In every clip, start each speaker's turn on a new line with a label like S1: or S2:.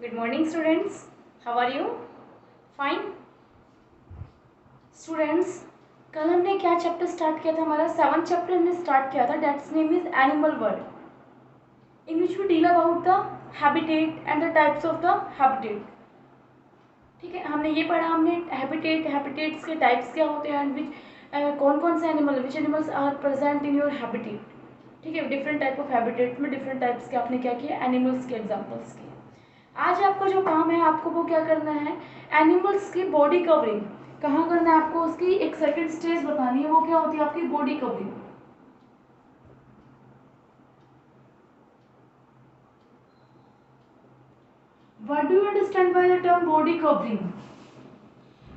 S1: Good morning, students. How are you? Fine. Students, कल हमने क्या चैप्टर स्टार्ट किया था? हमारा 7th चैप्टर हमने स्टार्ट किया था. That's name is animal world, in which we deal about the habitat and the types of the habitat. ठीक है, हमने ये पढ़ा. हमने हैबिटेट्स के टाइप्स क्या होते हैं एंड विच कौन कौन से which animals are present in your habitat. ठीक है, डिफरेंट टाइप ऑफ हैबिटेट में डिफरेंट टाइप्स के आपने क्या किया, एनिमल्स के एग्जाम्पल्स किए. आज आपका जो काम है, आपको वो क्या करना है, एनिमल्स की बॉडी कवरिंग कहाँ करना है आपको, उसकी एक सेकंड स्टेज बतानी है. वो क्या होती है आपकी body covering. What do you understand by the term body covering?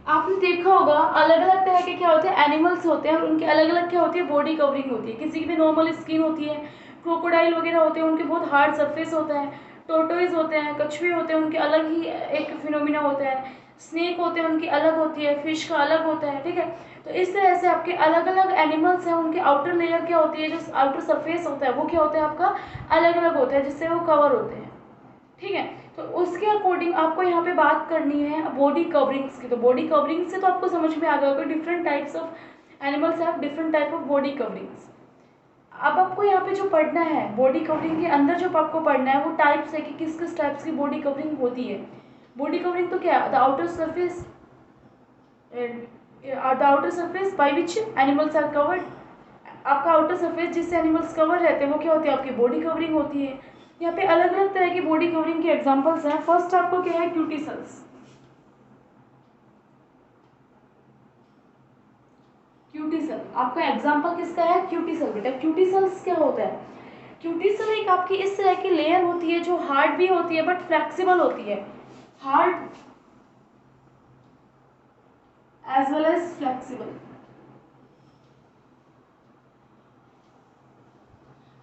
S1: आपने देखा होगा अलग अलग तरह के क्या होते हैं एनिमल्स होते हैं और उनके अलग अलग क्या होती है बॉडी कवरिंग होती है. किसी की भी नॉर्मल स्किन होती है, क्रोकोडाइल वगैरह होते हैं उनके बहुत हार्ड सरफेस होता है, टोटोइज होते हैं, कछुए होते हैं उनके अलग ही एक फिनोमिना होता है, स्नेक होते हैं उनकी अलग होती है, फिश का अलग होता है. ठीक है, तो इस तरह से आपके अलग अलग एनिमल्स हैं, उनके आउटर लेयर क्या होती है, जो आउटर सरफेस होता है वो क्या होता है आपका अलग अलग होता है, जिससे वो कवर होते हैं. ठीक है, तो उसके अकॉर्डिंग आपको यहाँ पे बात करनी है बॉडी कवरिंग्स की. तो बॉडी कवरिंग से तो आपको समझ में आ गया होगा different types of animals have different type of body coverings. अब आपको यहाँ पे जो पढ़ना है बॉडी कवरिंग के अंदर जो आपको पढ़ना है वो टाइप्स है कि किस किस टाइप्स की बॉडी कवरिंग होती है. बॉडी कवरिंग तो क्या है, the outer surface, the outer surface by which animals are covered. आपका आउटर सरफेस जिससे एनिमल्स कवर रहते हैं वो क्या होती है आपकी बॉडी कवरिंग होती है. यहाँ पे अलग अलग तरह की बॉडी कवरिंग के एग्जांपल्स हैं. फर्स्ट आपको क्या है, क्यूटिसल्स. क्यूटिसल आपका एग्जांपल किसका है, क्यूटिसल. बेटा क्यूटिसल्स क्या होता है, क्यूटिसल एक आपकी इस तरह की लेयर होती है जो हार्ड भी होती है बट फ्लेक्सिबल होती है. Hard as well as flexible.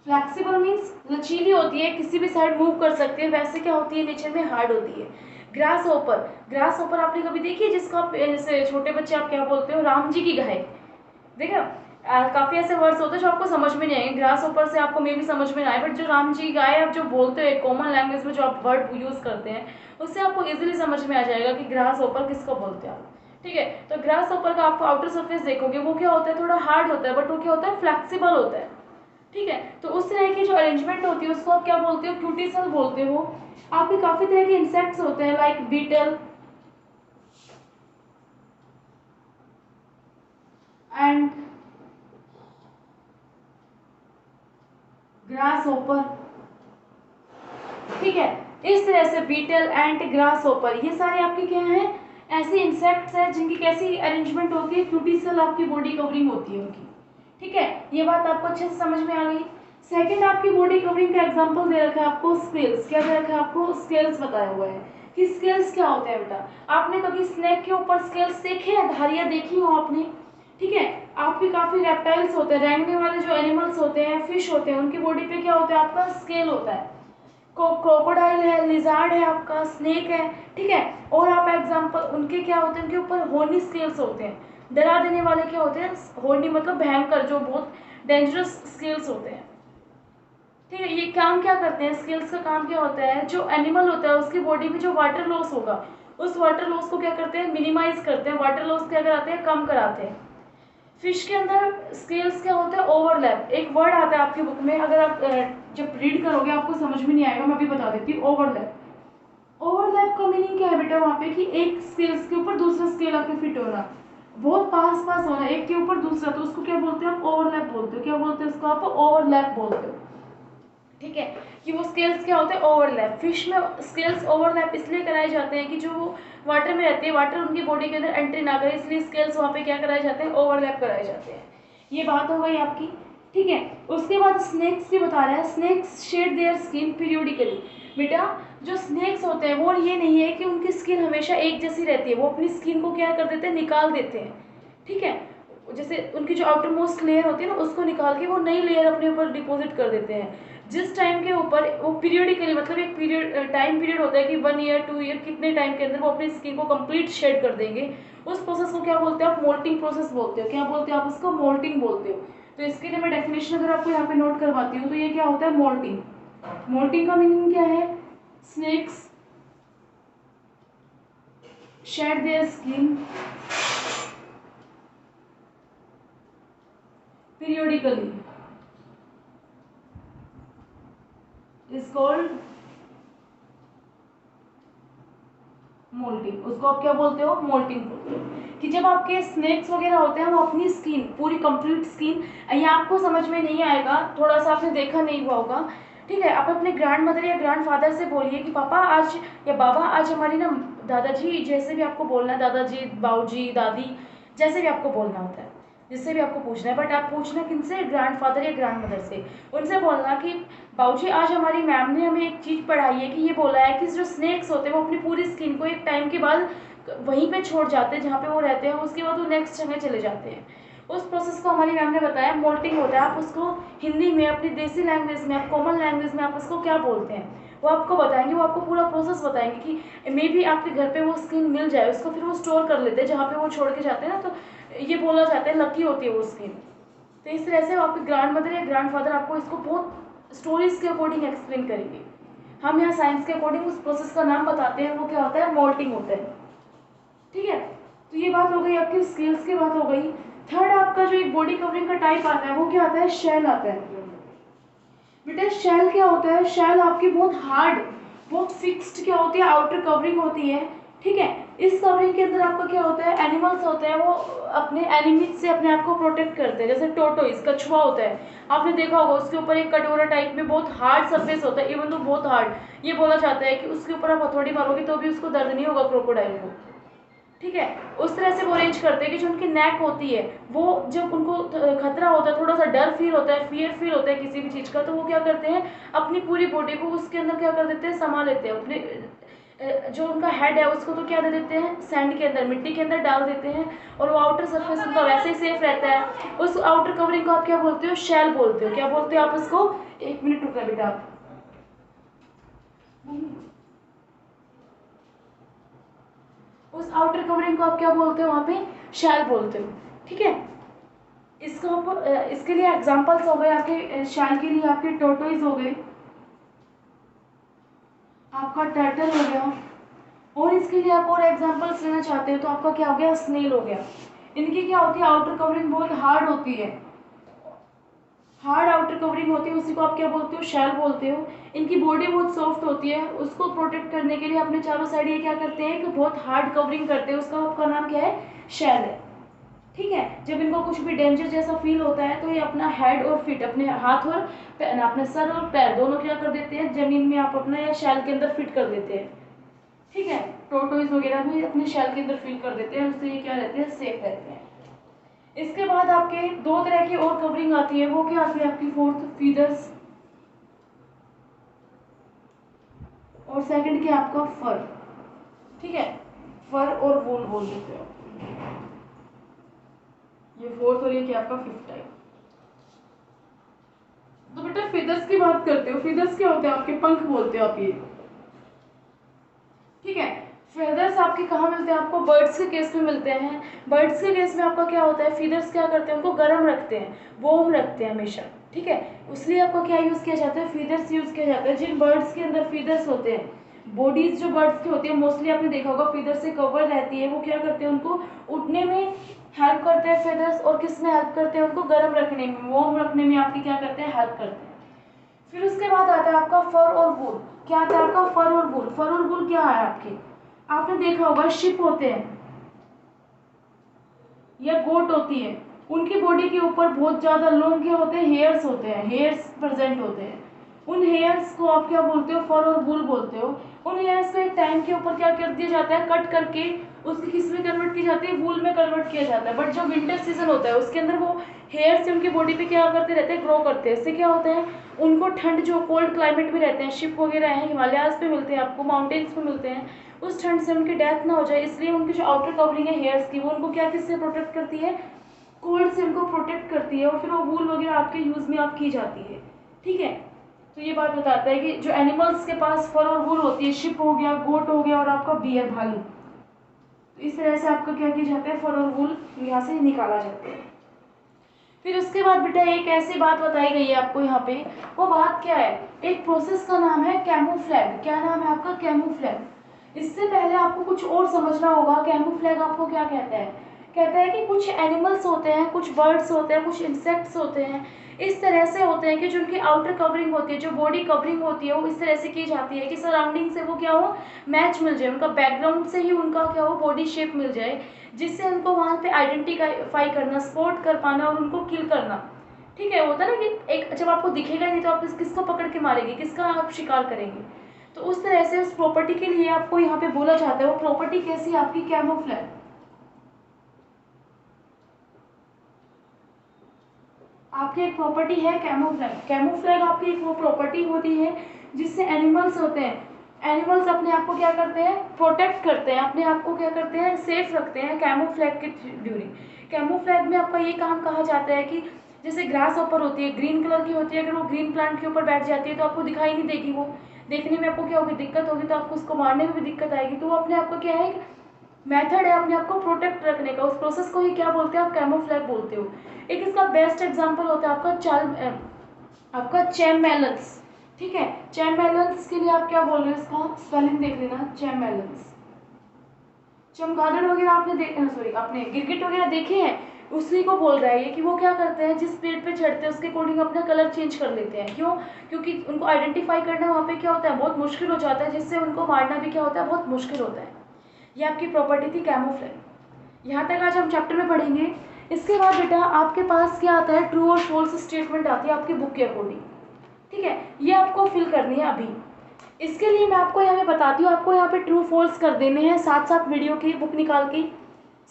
S1: Flexible means लचीली होती है, किसी भी साइड मूव कर सकती है. वैसे क्या होती है नेचर में हार्ड होती है. ग्रास ओपर, ग्रास ओपर आपने कभी देखी है जिसको आप जैसे छोटे बच्चे आप क्या बोलते हो, राम जी की गाय. देखा, काफी ऐसे वर्ड्स होते हैं जो आपको समझ में नहीं आएंगे. ग्रास ऊपर से आपको मे भी समझ में ना आए, बट जो राम जी गाय आप जो बोलते हो कॉमन लैंग्वेज में जो आप वर्ड यूज करते हैं उससे आपको इजीली समझ में आ जाएगा कि ग्रास ऊपर किसको बोलते हैं आप. ठीक है, तो ग्रास ऊपर का आपको आउटर सरफेस देखोगे वो क्या होता है, थोड़ा हार्ड होता है बट वो क्या होता है फ्लेक्सिबल होता है. ठीक है, तो उस तरह की जो अरेंजमेंट होती है उसको आप क्या बोलते हो, क्यूटिसल बोलते हो. आपके काफी तरह के इंसेक्ट्स होते हैं लाइक बीटल एंड ग्रास ओपर. ठीक है, इस तरह से बीटल एंट ग्रास ओपर ये सारे आपके क्या हैं, ऐसे इंसेक्ट्स हैं जिनकी कैसी अरेंजमेंट होती है, क्यूटिसल आपकी बॉडी कवरिंग होती है उनकी. ठीक है, ये बात आपको अच्छे से समझ में आ गई. सेकंड आपकी बॉडी कवरिंग का एग्जांपल दे रखा है आपको स्केल्स. क्या दे रखा है आपको, स्केल्स बताया हुआ है कि स्केल्स क्या होते हैं. बेटा आपने कभी स्नेक के ऊपर स्केल्स देखे हैं, धारियां देखी हो आपने. ठीक है, आपके काफी रेप्टाइल्स होते हैं, रेंगने वाले जो एनिमल्स होते हैं, फिश होते हैं, उनकी बॉडी पे क्या होता है आपका स्केल होता है. क्रोकोडाइल है, लिजार्ड है, आपका स्नेक है. ठीक है, और आप एग्जांपल उनके क्या होते हैं, उनके ऊपर होर्नी स्केल्स होते हैं. डरा देने वाले क्या होते हैं, होर्नी मतलब भयंकर, जो बहुत डेंजरस स्केल्स होते हैं. ठीक है, ये काम क्या करते हैं, स्केल्स का काम क्या होता है, जो एनिमल होता है उसकी बॉडी में जो वाटर लॉस होगा उस वाटर लॉस को क्या करते हैं, मिनिमाइज करते हैं. वाटर लॉस क्या कराते हैं, कम कराते हैं. फिश के अंदर स्केल्स क्या होता है, ओवरलैप. एक वर्ड आता है आपकी बुक में, अगर आप जब रीड करोगे आपको समझ में नहीं आएगा, मैं अभी बता देती हूँ. ओवरलैप, ओवरलैप का मीनिंग क्या है बेटा, वहाँ पे कि एक स्केल्स के ऊपर दूसरा स्केल आके फिट हो रहा, बहुत पास पास होना एक के ऊपर दूसरा, तो उसको क्या बोलते हैं आप, ओवरलैप बोलते हो. क्या बोलते हैं उसको आप, ओवरलैप बोलते हो. ठीक है, कि वो स्केल्स क्या होते हैं, ओवरलैप. फिश में स्केल्स ओवरलैप इसलिए कराए जाते हैं कि जो वो वाटर में रहती है, वाटर उनकी बॉडी के अंदर एंट्री ना करे, इसलिए स्केल्स वहाँ पे क्या कराए जाते हैं, ओवरलैप कराए जाते हैं. ये बात हो गई आपकी. ठीक है, उसके बाद स्नेक्स की बता रहा है. Snakes shed their skin periodically. बेटा जो स्नेक्स होते हैं वो ये नहीं है कि उनकी स्किन हमेशा एक जैसी रहती है, वो अपनी स्किन को क्या कर देते हैं, निकाल देते हैं. ठीक है, जैसे उनकी जो आउटर मोस्ट लेयर होती है ना उसको निकाल के वो नई लेयर अपने ऊपर डिपॉजिट कर देते हैं. जिस टाइम के ऊपर वो पीरियडिकली, मतलब एक पीरियड टाइम पीरियड होता है कि 1 ईयर 2 ईयर कितने टाइम के अंदर वो अपनी स्किन को कंप्लीट शेड कर देंगे. उस प्रोसेस को क्या बोलते हैं आप, मोल्टिंग प्रोसेस बोलते हो. क्या बोलते हो आप उसको, मोल्टिंग बोलते हो. तो इसके लिए मैं डेफिनेशन अगर आपको यहाँ पे नोट करवाती हूँ तो ये क्या होता है, मोल्टिंग. मोल्टिंग का मीनिंग क्या है, snakes shed their skin periodically is called moulting. उसको आप क्या बोलते हो? मोल्टिंग बोलते हो। कि जब आपके स्नेक्स वगैरह होते हैं वो अपनी स्किन पूरी कंप्लीट स्किन, ये आपको समझ में नहीं आएगा, थोड़ा सा आपने देखा नहीं हुआ होगा, ठीक है। आप अपने ग्रैंड मदर या ग्रैंड फादर से बोलिए कि पापा आज, या बाबा आज हमारी ना, दादाजी, जैसे भी आपको बोलना है, दादाजी, बाऊजी, दादी, जैसे भी आपको बोलना होता है, जिससे भी आपको पूछना है, बट आप पूछना किनसे? ग्रैंड फादर या ग्रैंड मदर से। उनसे बोलना कि बाबूजी आज हमारी मैम ने हमें एक चीज़ पढ़ाई है कि ये बोला है कि जो स्नेक्स होते हैं वो अपनी पूरी स्किन को एक टाइम के बाद वहीं पे छोड़ जाते हैं जहाँ पे वो रहते हैं, उसके बाद वो नेक्स्ट जगह चले जाते हैं। उस प्रोसेस को हमारी मैम ने बताया, मोल्टिंग होता है। आप उसको हिंदी में, अपनी देसी लैंग्वेज में, आप कॉमन लैंग्वेज में आप उसको क्या बोलते हैं वो आपको बताएंगे, वो आपको पूरा प्रोसेस बताएंगे कि मे बी आपके घर पे वो स्किन मिल जाए, उसको फिर वो स्टोर कर लेते हैं जहाँ पे वो छोड़ के जाते हैं ना, तो ये बोला जाता है लकी होती है वो स्किन। तो इस तरह से आपके ग्रैंड मदर या ग्रैंड फादर आपको इसको बहुत स्टोरीज के अकॉर्डिंग एक्सप्लेन करेंगे। हम यहाँ साइंस के अकॉर्डिंग उस प्रोसेस का नाम बताते हैं, वो क्या होता है? मोल्टिंग होता है, ठीक है। तो ये बात हो गई आपकी स्किल्स की बात हो गई। थर्ड आपका जो एक बॉडी कवरिंग का टाइप आता है वो क्या आता है? शेल आता है। बेटा शेल क्या होता है? शेल आपकी बहुत हार्ड, बहुत फिक्स्ड क्या होती है? आउटर कवरिंग होती है, ठीक है। इस कवरिंग के अंदर आपका क्या होता है? एनिमल्स होते हैं, वो अपने एनिमीज से अपने आप को प्रोटेक्ट करते हैं। जैसे टोटोइस, कछुआ होता है, आपने देखा होगा, उसके ऊपर एक कटोरा टाइप में बहुत हार्ड सरफेस होता है, इवन तो बहुत हार्ड, ये बोला जाता है कि उसके ऊपर आप हथौड़ी मारोगे तो भी उसको दर्द नहीं होगा क्रोकोडाइल को, ठीक है। उस तरह से वो अरेंज करते हैं कि जो उनकी नेक होती है, वो जब उनको खतरा होता है, थोड़ा सा डर फील होता है, फियर फील होता है किसी भी चीज़ का, तो वो क्या करते हैं? अपनी पूरी बॉडी को उसके अंदर क्या कर देते हैं? समा लेते हैं। अपने जो उनका हेड है उसको तो क्या दे देते हैं? सैंड के अंदर, मिट्टी के अंदर डाल देते हैं, और वो आउटर सरफेस उनका वैसे ही सेफ रहता है। उस आउटर कवरिंग को आप क्या बोलते हो? शेल बोलते हो। क्या बोलते हो आप उसको? एक मिनट रुका बेटा आप। उस आउटर कवरिंग को आप क्या बोलते हो? वहाँ पे शेल बोलते हो, ठीक है। इसको आप इसके लिए एग्जांपल्स हो गए आपके शेल के लिए, आपके टोटोइज हो गए, आपका टर्टल हो गया, और इसके लिए आप और एग्जांपल्स लेना चाहते हो तो आपका क्या हो गया? स्नेल हो गया। इनकी क्या होती है? आउटर कवरिंग बहुत हार्ड होती है, हार्ड आउटर कवरिंग होती है, उसी को आप क्या बोलते हो? शेल बोलते हो। इनकी बॉडी बहुत सॉफ्ट होती है, उसको प्रोटेक्ट करने के लिए अपने चारों साइड ये क्या करते हैं? कि बहुत हार्ड कवरिंग करते हैं, उसका आपका नाम क्या है? शेल है, ठीक है। जब इनको कुछ भी डेंजर जैसा फील होता है तो ये अपना हेड और फीट, अपने हाथ और अपने सर और पैर दोनों क्या कर देते हैं? जमीन में आप अपना या शेल के अंदर फिट कर देते हैं, ठीक है। टोटोइज वगैरह भी अपने शेल के अंदर फिट कर देते हैं, उससे ये क्या रहते हैं? सेफ रहते हैं। इसके बाद आपके दो तरह की और कवरिंग आती है, वो क्या आती है आपकी? फोर्थ, फीदर्स, और सेकंड क्या आपका? फर, ठीक है। फर और वूल बोल देते हो, ये फोर्थ, और ये क्या आपका? Fifth type. तो बेटा फीदर्स की बात करते हो, फीदर्स क्या होते हैं? आपके पंख बोलते हो आप ये, ठीक है। फेदर्स आपके कहाँ मिलते हैं? आपको बर्ड्स के केस में मिलते हैं। बर्ड्स के केस में आपका क्या होता है? फीदर्स क्या करते हैं? उनको गर्म रखते हैं, वार्म रखते हैं हमेशा, ठीक है। इसलिए आपका क्या यूज़ किया जाता है? फीदर्स यूज़ किया जाता है। जिन बर्ड्स के अंदर फीदर्स होते हैं, बॉडीज जो बर्ड्स की होती है मोस्टली आपने देखा होगा फीदर से कवर रहती है, वो क्या करते हैं? उनको उड़ने में हेल्प करते हैं फेदर्स, और किस में हेल्प करते हैं? उनको गर्म रखने में, वार्म रखने में आपकी क्या करते हैं? हेल्प करते हैं। फिर उसके बाद आता है आपका फर और वूल। क्या आता है आपका? फर और वूल। फर और वूल क्या है आपके? आपने देखा होगा शिप होते हैं या गोट होती है, उनकी बॉडी के ऊपर बहुत ज्यादा लॉन्ग क्या होते हैं? हेयर्स होते हैं, हेयर्स प्रेजेंट होते हैं। उन हेयर्स को आप क्या बोलते हो? फर और वूल बोलते हो। उन हेयर्स को एक टाइम के ऊपर क्या कर दिया जाता है? कट करके उसकी किस में कन्वर्ट की जाती है? वूल में कन्वर्ट किया जाता है। बट जो विंटर सीजन होता है उसके अंदर वो हेयर से उनकी बॉडी पे क्या करते रहते हैं? ग्रो करते हैं। इससे क्या होता है? उनको ठंड, जो कोल्ड क्लाइमेट में रहते हैं, शिप वगैरह हैं, हिमालयाज पे मिलते हैं आपको, माउंटेन्स पे मिलते हैं, उस ठंड से उनकी डेथ ना हो जाए इसलिए उनकी जो आउटर कवरिंग है हेयर्स की, वो उनको क्या किससे प्रोटेक्ट करती है? कोल्ड से उनको प्रोटेक्ट करती है, और फिर वो वूल वगैरह आपके यूज़ में आप की जाती है, ठीक है। तो ये बात बताता है कि जो एनिमल्स के पास फर और वूल होती है, शिप हो गया, गोट हो गया, और आपका बियर, भालू, तो इस तरह से आपका क्या किया जाता है? फर और वूल यहाँ से निकाला जाता है। फिर उसके बाद बेटा एक ऐसी बात बताई गई है आपको यहाँ पे, वो बात क्या है? एक प्रोसेस का नाम है कैमोफ्लैग। क्या नाम है आपका? कैमोफ्लैग। इससे पहले आपको कुछ और समझना होगा कैमोफ्लेग आपको क्या कहता है। कहता है कि कुछ एनिमल्स होते हैं, कुछ बर्ड्स होते हैं, कुछ इंसेक्ट्स होते हैं, इस तरह से होते हैं कि जो उनकी आउटर कवरिंग होती है, जो बॉडी कवरिंग होती है, वो इस तरह से की जाती है कि सराउंडिंग से वो क्या हो, मैच मिल जाए, उनका बैकग्राउंड से ही उनका क्या हो, बॉडी शेप मिल जाए, जिससे उनको वहाँ पे आइडेंटिफाई करना, स्पॉट कर पाना और उनको किल करना। ठीक है, होता है ना कि एक जब आपको दिखेगा नहीं तो आप किसको पकड़ के मारेंगे, किसका आप शिकार करेंगे। तो उस तरह से उस प्रॉपर्टी के लिए आपको यहाँ पे बोला जाता है, वो प्रॉपर्टी कैसी है आपकी, कैमोफ्लेज। आपकी एक प्रॉपर्टी है कैमोफ्लेज। कैमोफ्लेज आपकी एक वो प्रॉपर्टी होती है जिससे एनिमल्स होते हैं, एनिमल्स अपने आप को क्या करते हैं, प्रोटेक्ट करते हैं, अपने आप को क्या करते हैं, सेफ रखते हैं कैमोफ्लेज के ड्यूरिंग। कैमोफ्लेज में आपका ये काम कहा जाता है कि जैसे ग्रास ऊपर होती है, ग्रीन कलर की होती है, अगर वो ग्रीन प्लांट के ऊपर बैठ जाती है तो आपको दिखाई नहीं देगी, वो देखने में आपको क्या होगी, दिक्कत होगी, तो आपको उसको मारने में भी दिक्कत आएगी। तो वो अपने आप को क्या है, मेथड है अपने आप को प्रोटेक्ट रखने का, उस प्रोसेस को ही क्या बोलते हैं आप, कैमोफ्लेज बोलते हो। एक इसका बेस्ट एग्जांपल होता है आपका चैमबैलेंस। ठीक है, चैमबैलेंस के लिए आप क्या बोल रहे हो, इसका स्पेलिंग देख लेना, चैमबैलेंस। चमगादड़ वगैरह आपने सॉरी आपने गिरगिट वगैरह देखे हैं, उसी को बोल रहा है ये कि वो क्या करते हैं, जिस पेड़ पे चढ़ते हैं उसके अकॉर्डिंग अपना कलर चेंज कर लेते हैं। क्यों? क्योंकि उनको आइडेंटिफाई करना वहाँ पे क्या होता है, बहुत मुश्किल हो जाता है, जिससे उनको मारना भी क्या होता है, बहुत मुश्किल होता है। ये आपकी प्रॉपर्टी थी कैमोफ्लेज। यहाँ तक आज हम चैप्टर में पढ़ेंगे। इसके बाद बेटा आपके पास क्या आता है, ट्रू और फॉल्स स्टेटमेंट आती है आपकी बुक के अकॉर्डिंग। ठीक है, ये आपको फिल करनी है अभी। इसके लिए मैं आपको यहाँ पे बताती हूँ, आपको यहाँ पे ट्रू फॉल्स कर देने हैं साथ साथ वीडियो की बुक निकाल के।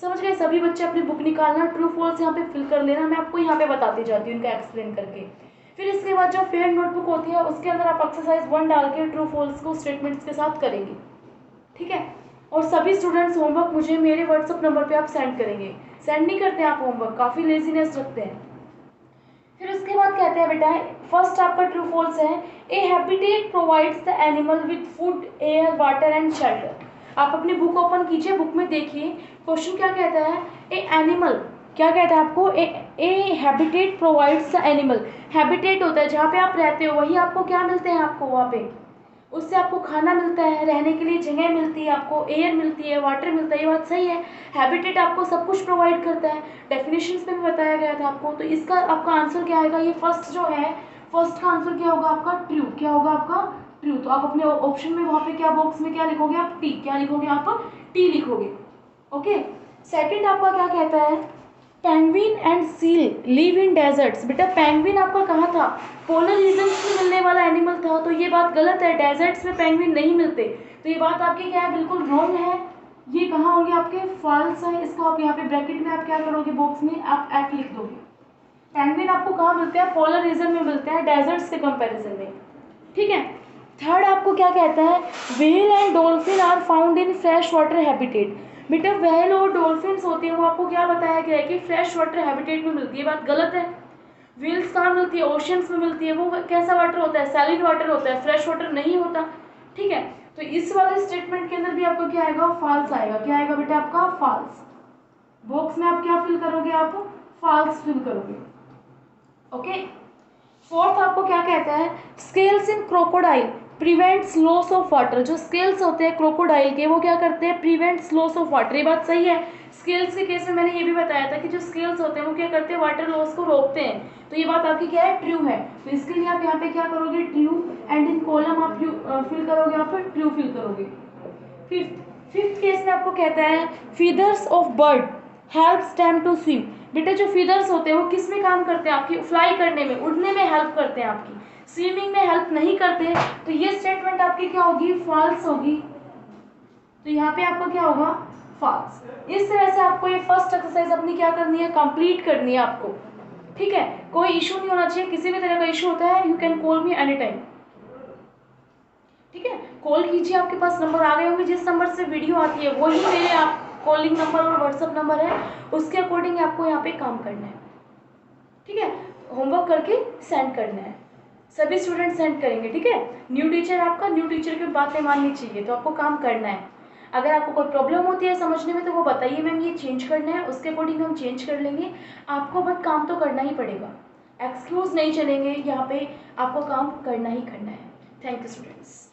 S1: समझ गए सभी बच्चे, अपनी बुक निकालना, ट्रू फॉल्स यहाँ पे फिल कर लेना, मैं आपको यहाँ पे बताती जाती हूँ इनका एक्सप्लेन करके। फिर इसके बाद जो फेयर नोटबुक होती है उसके अंदर आप एक्सरसाइज 1 डाल के ट्रू फॉल्स को स्टेटमेंट्स के साथ करेंगे। ठीक है, और सभी स्टूडेंट्स होमवर्क मुझे मेरे व्हाट्सअप नंबर पे आप सेंड करेंगे। सेंड नहीं करते आप होमवर्क, काफ़ी लेजीनेस रखते हैं। फिर उसके बाद कहते हैं बेटा, फर्स्ट आपका ट्रू फॉल्स है, a habitat provides the animal with food, air, water and shelter. आप अपनी बुक ओपन कीजिए, बुक में देखिए क्वेश्चन क्या कहता है, ए एनिमल क्या कहता है आपको, a habitat provides the animal. Habitat होता है जहाँ पे आप रहते हो, वही आपको क्या मिलते हैं, आपको वहाँ पे उससे आपको खाना मिलता है, रहने के लिए जगह मिलती है, आपको एयर मिलती है, वाटर मिलता है, ये बात सही है। हैबिटेट आपको सब कुछ प्रोवाइड करता है, डेफिनेशंस में भी बताया गया था आपको। तो इसका आपका आंसर क्या आएगा, ये फर्स्ट जो है, फर्स्ट का आंसर क्या होगा आपका, ट्रू। क्या होगा आपका, ट्रू। तो आप अपने ऑप्शन में वहाँ पे क्या बॉक्स में क्या लिखोगे आप, टी। क्या लिखोगे आप, टी लिखोगे। ओके, सेकेंड आपका क्या कहता है, penguin and seal live in desserts. बेटा पेंगुइन आपका कहाँ था, पोलर रीजन्स में मिलने वाला एनिमल था, तो ये बात गलत है, डेजर्ट्स में पेंगुइन नहीं मिलते। तो ये बात आपकी क्या है, बिल्कुल रॉन्ग है। ये कहाँ होंगे आपके, फॉल्स है। इसको आप यहाँ पे ब्रैकेट में आप क्या करोगे, बॉक्स में आप एट लिख दोगे। पेंगुइन आपको कहाँ मिलते हैं, पोलर रीजन में मिलते हैं, डेजर्ट्स के कंपेरिजन में। ठीक है, थर्ड आपको क्या कहता है, whale and dolphin are found in fresh water habitat. बेटा व्हेल और डॉल्फिन्स होती है, वो आपको क्या बताया गया है कि फ्रेश वाटर हैबिटेट में मिलती है, बात गलत है। व्हेल्स कहाँ मिलती है, ओशंस में मिलती है, वो कैसा वाटर होता है, सैलिन वाटर होता है, फ्रेश वाटर नहीं होता। ठीक है, तो इस वाले स्टेटमेंट के अंदर भी आपको क्या आएगा, फॉल्स आएगा। क्या आएगा बेटा आपका, फॉल्स। बॉक्स में आप क्या फिल करोगे, आप फॉल्स फिल करोगे। ओके, फोर्थ आपको क्या कहता है, scales in crocodile prevents loss of water. जो स्केल्स होते हैं क्रोकोडाइल के, वो क्या करते हैं, प्रिवेंट्स लॉस ऑफ वाटर। ये बात सही है। स्केल्स के केस में मैंने ये भी बताया था कि जो स्केल्स होते हैं वो क्या करते हैं, वाटर लॉस को रोकते हैं। तो ये बात आपकी क्या है, ट्रू है। तो इसके लिए आप यहाँ पे क्या करोगे, ट्रू, एंड इन कॉलम आप फिल करोगे, आप फिर ट्रू फिल करोगे। फिफ्थ केस में आपको कहता है, feathers of bird helps them to swim. बेटा जो फीदर्स होते हैं वो किस में काम करते हैं, आपकी फ्लाई करने में, उड़ने में हेल्प करते हैं, आपकी स्विमिंग में हेल्प नहीं करते। तो ये स्टेटमेंट आपकी क्या होगी, फॉल्स होगी। तो यहाँ पे आपका क्या होगा, फॉल्स। इस तरह से आपको ये फर्स्ट एक्सरसाइज अपनी क्या करनी है, कंप्लीट करनी है आपको। ठीक है, कोई इशू नहीं होना चाहिए, किसी भी तरह का इशू होता है you can call me any time. ठीक है, कॉल कीजिए, आपके पास नंबर आ गए होंगे, जिस नंबर से वीडियो आती है वही मेरे आप कॉलिंग नंबर और व्हाट्सअप नंबर है, उसके अकॉर्डिंग आपको यहाँ पे काम करना है। ठीक है, होमवर्क करके सेंड करना है, सभी स्टूडेंट सेंड करेंगे। ठीक है, न्यू टीचर आपका, न्यू टीचर की बातें माननी चाहिए, तो आपको काम करना है। अगर आपको कोई प्रॉब्लम होती है समझने में तो वो बताइए, मैम ये चेंज करना है, उसके अकॉर्डिंग हम चेंज कर लेंगे। आपको बट काम तो करना ही पड़ेगा, एक्सक्यूज़ नहीं चलेंगे यहाँ पे, आपको काम करना ही करना है। Thank you students.